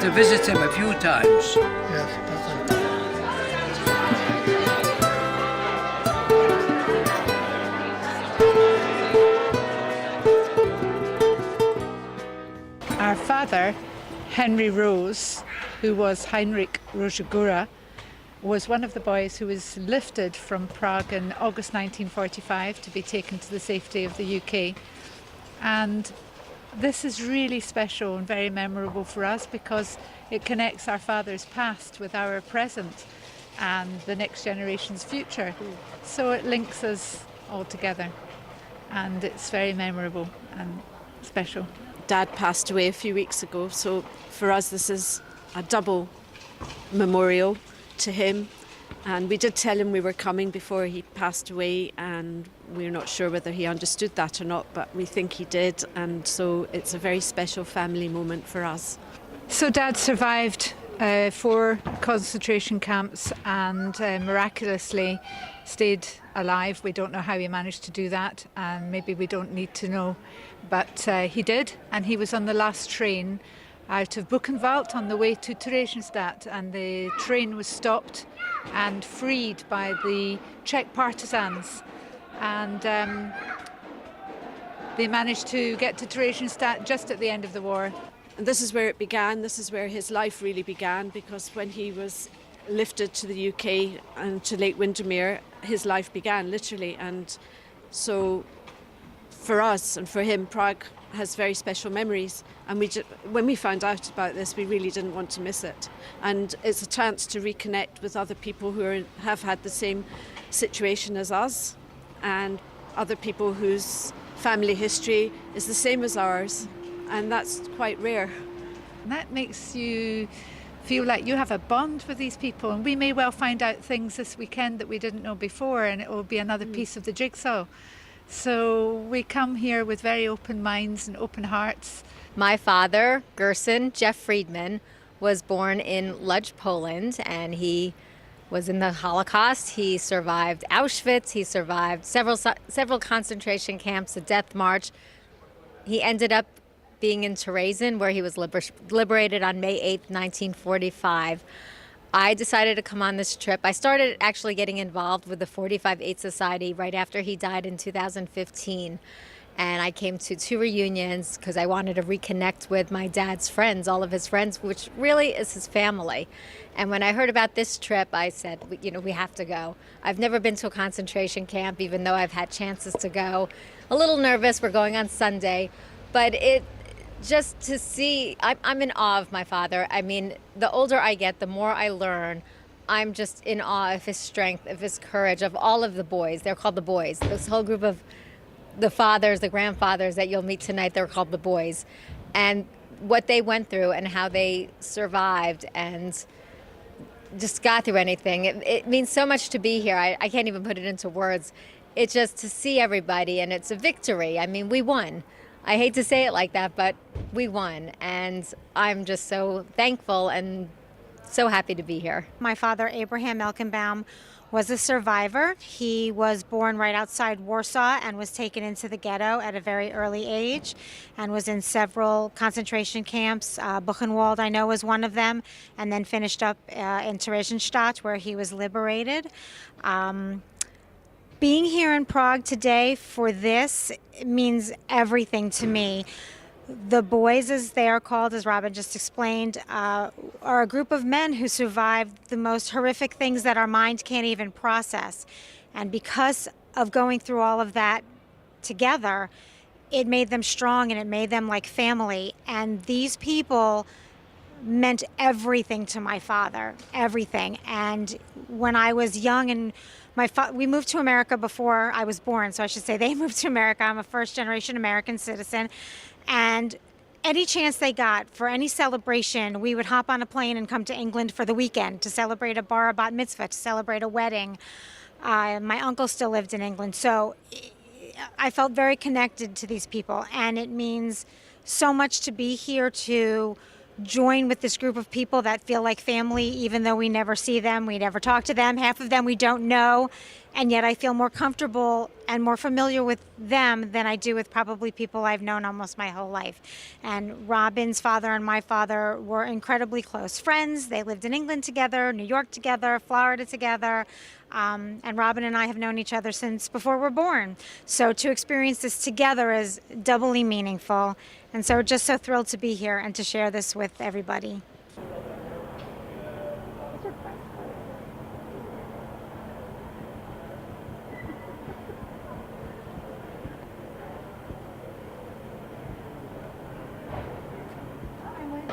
to visit him a few times. Yes, that's it. Our father, Henry Rose, who was Heinrich Rosegura, was one of the boys who was lifted from Prague in August 1945 to be taken to the safety of the UK. And this is really special and very memorable for us because it connects our father's past with our present and the next generation's future. So it links us all together, and it's very memorable and special. Dad passed away a few weeks ago, so for us this is a double memorial to him. And we did tell him we were coming before he passed away, and we're not sure whether he understood that or not, but we think he did, and so it's a very special family moment for us. So Dad survived 4 concentration camps and miraculously stayed alive. We don't know how he managed to do that, and maybe we don't need to know, but he did, and he was on the last train out of Buchenwald on the way to Theresienstadt, and the train was stopped and freed by the Czech partisans, and they managed to get to Theresienstadt just at the end of the war. And this is where it began, this is where his life really began, because when he was lifted to the UK and to Lake Windermere, his life began literally. And so for us and for him, Prague has very special memories, and when we found out about this, we really didn't want to miss it. And it's a chance to reconnect with other people who have had the same situation as us, and other people whose family history is the same as ours, and that's quite rare. And that makes you feel like you have a bond with these people, and we may well find out things this weekend that we didn't know before, and it will be another piece of the jigsaw. So we come here with very open minds and open hearts. My father, Gerson Jeff Friedman, was born in Lodz, Poland, and he was in the Holocaust. He survived Auschwitz. He survived several concentration camps, a death march. He ended up being in Terezin, where he was liberated on May 8th, 1945. I decided to come on this trip. I started actually getting involved with the 45-8 Society right after he died in 2015. And I came to 2 reunions because I wanted to reconnect with my dad's friends, all of his friends, which really is his family. And when I heard about this trip, I said, we have to go. I've never been to a concentration camp, even though I've had chances to go. A little nervous, we're going on Sunday, but just to see, I'm in awe of my father. I mean, the older I get, the more I learn. I'm just in awe of his strength, of his courage, of all of the boys. They're called the boys. This whole group of the fathers, the grandfathers that you'll meet tonight, they're called the boys. And what they went through and how they survived and just got through anything. It means so much to be here. I can't even put it into words. It's just to see everybody, and it's a victory. I mean, we won. I hate to say it like that, but we won, and I'm just so thankful and so happy to be here. My father, Abraham Elkenbaum, was a survivor. He was born right outside Warsaw and was taken into the ghetto at a very early age and was in several concentration camps. Buchenwald, I know, was one of them, and then finished up in Theresienstadt, where he was liberated. Being here in Prague today for this means everything to me. The boys, as they are called, as Robin just explained, are a group of men who survived the most horrific things that our mind can't even process. And because of going through all of that together, it made them strong and it made them like family. And these people meant everything to my father, everything. And when I was young, and we moved to America before I was born, so I should say they moved to America. I'm a first-generation American citizen. And any chance they got for any celebration, we would hop on a plane and come to England for the weekend to celebrate a bar bat mitzvah, to celebrate a wedding. My uncle still lived in England, so I felt very connected to these people. And it means so much to be here to join with this group of people that feel like family, even though we never see them, we never talk to them. Half of them we don't know, and yet I feel more comfortable and more familiar with them than I do with probably people I've known almost my whole life. And Robin's father and my father were incredibly close friends. They lived in England together, New York together, Florida together. And Robin and I have known each other since before we're born. So to experience this together is doubly meaningful. And so we're just so thrilled to be here and to share this with everybody.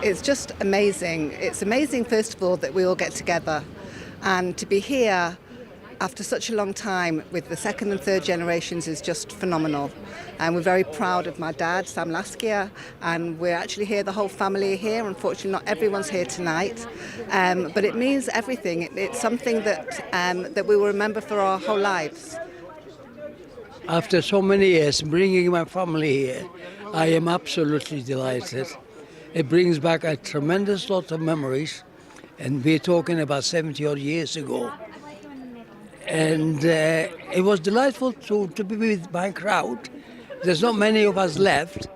It's just amazing. It's amazing, first of all, that we all get together and to be here after such a long time with the second and third generations is just phenomenal. And we're very proud of my dad, Sam Laskia, and we're actually here, the whole family are here. Unfortunately, not everyone's here tonight, but it means everything. It's something that we will remember for our whole lives. After so many years bringing my family here, I am absolutely delighted. It brings back a tremendous lot of memories, and we're talking about 70 odd years ago. And it was delightful to be with my crowd. There's not many of us left,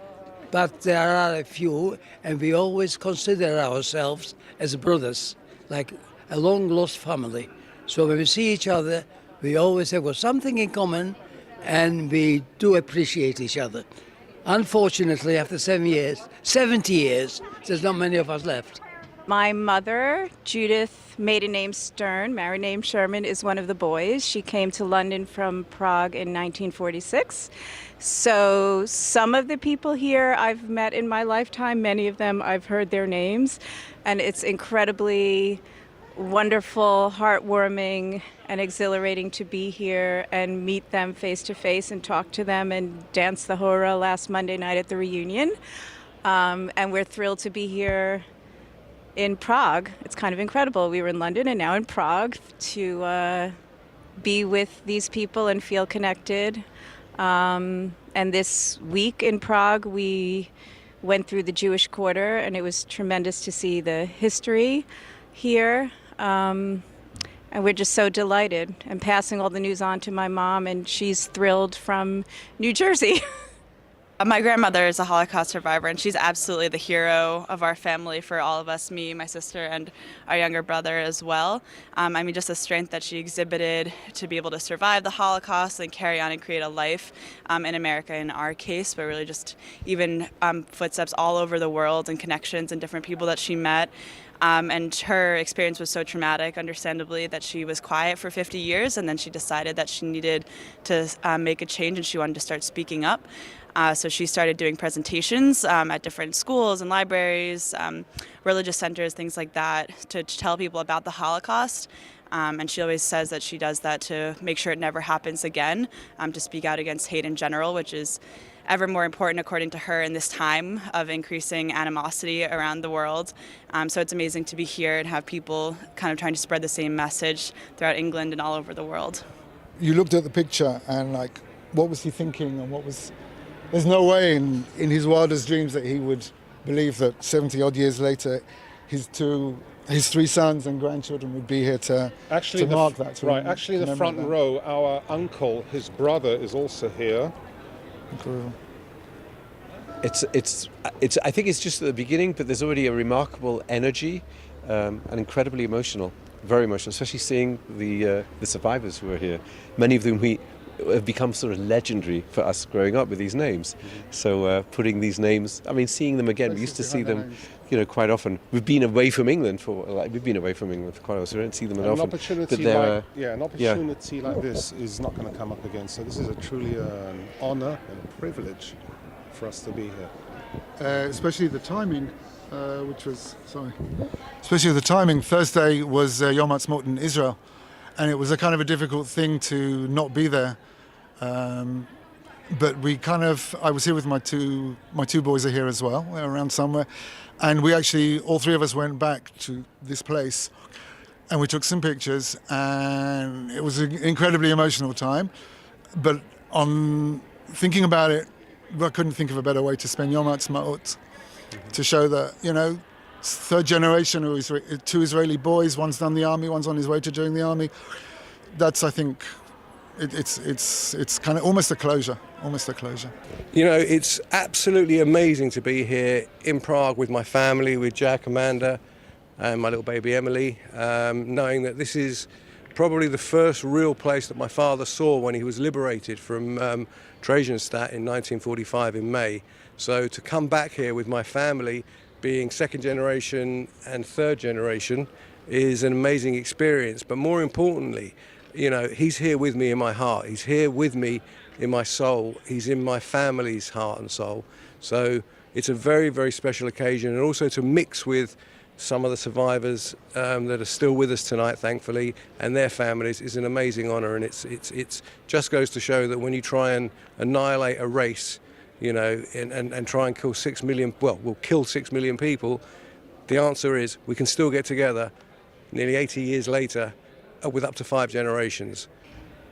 but there are a few, and we always consider ourselves as brothers, like a long-lost family. So when we see each other, we always have got something in common, and we do appreciate each other. Unfortunately, after 70 years, there's not many of us left. My mother, Judith, maiden name Stern, married name Sherman, is one of the boys. She came to London from Prague in 1946. So some of the people here I've met in my lifetime, many of them I've heard their names, and it's incredibly wonderful, heartwarming, and exhilarating to be here and meet them face to face and talk to them and dance the hora last Monday night at the reunion. And we're thrilled to be here in Prague. It's kind of incredible. We were in London and now in Prague to be with these people and feel connected. And this week in Prague, we went through the Jewish Quarter, and it was tremendous to see the history here. And we're just so delighted. I'm passing all the news on to my mom, and she's thrilled from New Jersey. My grandmother is a Holocaust survivor, and she's absolutely the hero of our family for all of us, me, my sister, and our younger brother as well. Just the strength that she exhibited to be able to survive the Holocaust and carry on and create a life in America in our case, but really just even footsteps all over the world and connections and different people that she met. And her experience was so traumatic, understandably, that she was quiet for 50 years, and then she decided that she needed to make a change, and she wanted to start speaking up. So she started doing presentations at different schools and libraries, religious centers, things like that, to tell people about the Holocaust. And she always says that she does that to make sure it never happens again, to speak out against hate in general, which is ever more important, according to her, in this time of increasing animosity around the world. So it's amazing to be here and have people kind of trying to spread the same message throughout England and all over the world. You looked at the picture and what was he thinking, and there's no way in his wildest dreams that he would believe that 70 odd years later his three sons and grandchildren would be here to mark that. Right, actually the front row, our uncle, his brother, is also here. Incredible. I think it's just at the beginning, but there's already a remarkable energy and incredibly emotional, very emotional, especially seeing the survivors who are here. Many of them we have become sort of legendary for us growing up with these names. So putting these names, seeing them again, we used to see them, quite often. We've been away from England for quite a while, so we don't see them as often. An opportunity like this is not going to come up again. So this is truly an honour and a privilege for us to be here. Especially the timing, Thursday was Yom Ha'atzmaut in Israel, and it was a kind of a difficult thing to not be there. But I was here with my two boys are here as well. They're around somewhere. And we actually, all three of us went back to this place and we took some pictures, and it was an incredibly emotional time. But on thinking about it, I couldn't think of a better way to spend Yom Ha'atzmaut, to show that, third generation, two Israeli boys, one's done the army, one's on his way to doing the army. That's, I think, it's kind of almost a closure. You know, it's absolutely amazing to be here in Prague with my family, with Jack, Amanda, and my little baby Emily, knowing that this is probably the first real place that my father saw when he was liberated from Theresienstadt in 1945 in May. So to come back here with my family, being second generation and third generation, is an amazing experience. But more importantly, you know, he's here with me in my heart. He's here with me in my soul. He's in my family's heart and soul. So it's a very, very special occasion, and also to mix with some of the survivors that are still with us tonight, thankfully, and their families is an amazing honour. And it's just goes to show that when you try and annihilate a race, you know, and try and kill 6 million, well, we'll kill 6 million people, the answer is we can still get together nearly 80 years later with up to 5 generations.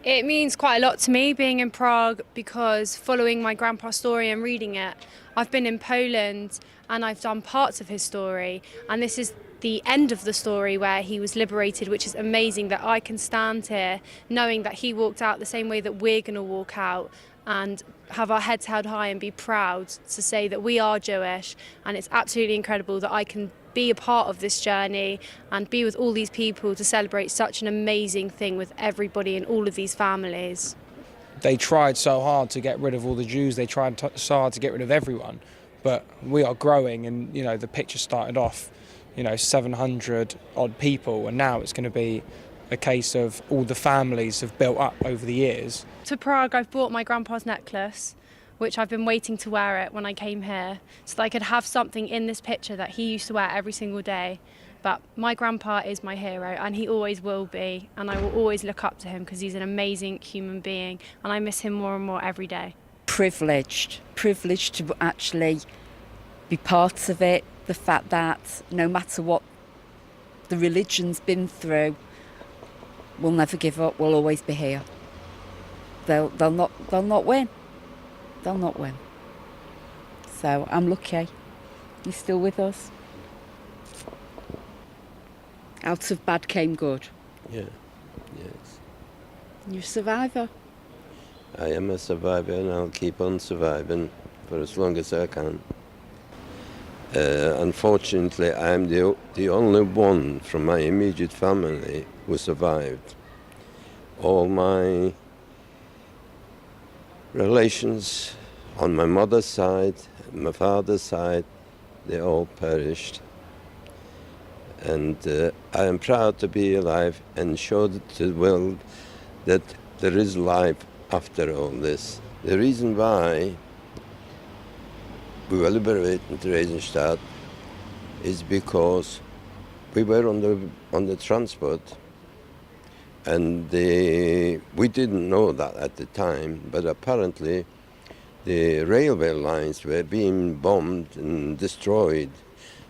It means quite a lot to me being in Prague, because following my grandpa's story and reading it, I've been in Poland and I've done parts of his story, and this is the end of the story where he was liberated, which is amazing that I can stand here knowing that he walked out the same way that we're going to walk out, and have our heads held high and be proud to say that we are Jewish. And it's absolutely incredible that I can be a part of this journey and be with all these people to celebrate such an amazing thing with everybody in all of these families. They tried so hard to get rid of all the Jews, they tried so hard to get rid of everyone, but we are growing, and you know, the picture started off, you know, 700 odd people, and now it's going to be a case of all the families have built up over the years. To Prague, I've bought my grandpa's necklace, which I've been waiting to wear it when I came here, so that I could have something in this picture that he used to wear every single day. But my grandpa is my hero, and he always will be, and I will always look up to him because he's an amazing human being, and I miss him more and more every day. Privileged to actually be part of it. The fact that no matter what the religion's been through, we'll never give up, we'll always be here. They'll not win. They'll not win. So I'm lucky. You're still with us. Out of bad came good. Yeah, yes. You're a survivor. I am a survivor, and I'll keep on surviving for as long as I can. Unfortunately, I'm the only one from my immediate family who survived. All my relations on my mother's side, my father's side, they all perished. And I am proud to be alive and show to the world that there is life after all this. The reason why we were liberated in Theresienstadt is because we were on the transport, and we didn't know that at the time, but apparently the railway lines were being bombed and destroyed.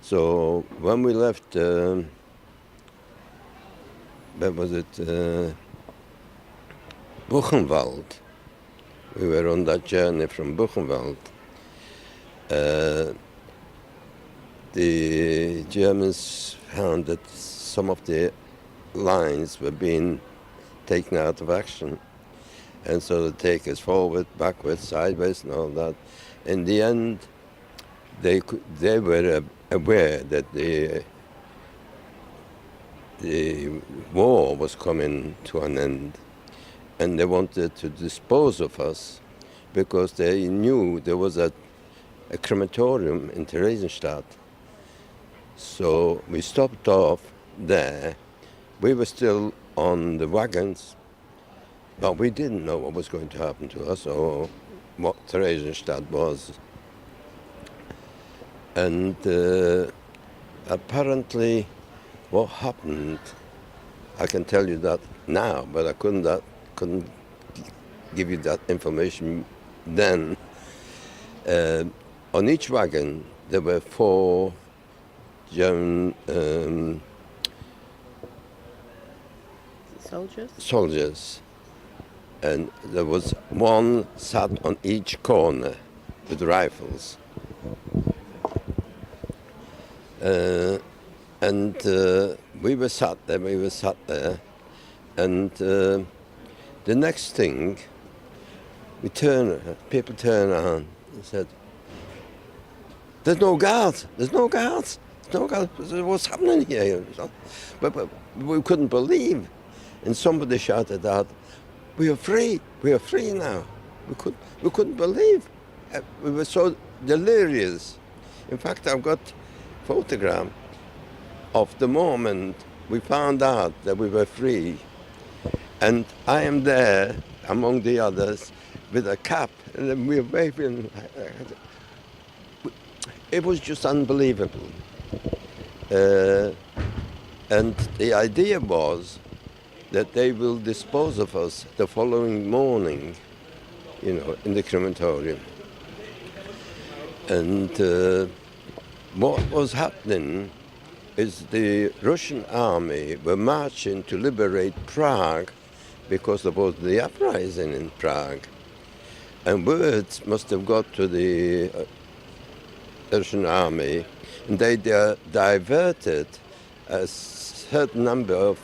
So when we left, where was it, Buchenwald, we were on that journey from Buchenwald. The Germans found that some of the lines were being taken out of action, and so they take us forward, backwards, sideways, and all that. In the end, they were aware that the war was coming to an end, and they wanted to dispose of us because they knew there was a crematorium in Theresienstadt. So we stopped off there. We were still on the wagons, but we didn't know what was going to happen to us or what Theresienstadt was. And apparently what happened, I can tell you that now, but I couldn't give you that information then. On each wagon there were 4 German soldiers, and there was one sat on each corner with rifles. And we were sat there, and the next thing, people turn around and said, there's no guards, there's no guards, there's no guards, what's happening here? But we couldn't believe. And somebody shouted out, we are free now. We couldn't believe. We were so delirious. In fact, I've got a photograph of the moment we found out that we were free. And I am there among the others with a cap, and then we're waving. It was just unbelievable. And the idea was that they will dispose of us the following morning, in the crematorium. And what was happening is the Russian army were marching to liberate Prague because there was the uprising in Prague. And words must have got to the Russian army, and they diverted a certain number of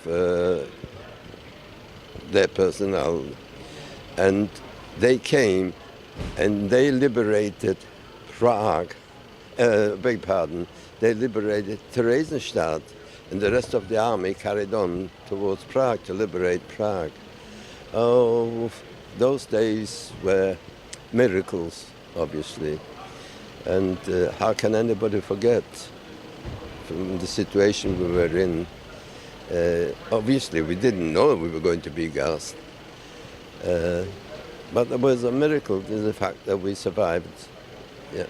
their personnel, and they came and they liberated Prague, beg pardon, they liberated Theresienstadt, and the rest of the army carried on towards Prague to liberate Prague. Oh, those days were miracles, obviously, and how can anybody forget from the situation we were in? Obviously, we didn't know we were going to be gassed, but there was a miracle in the fact that we survived. Yeah.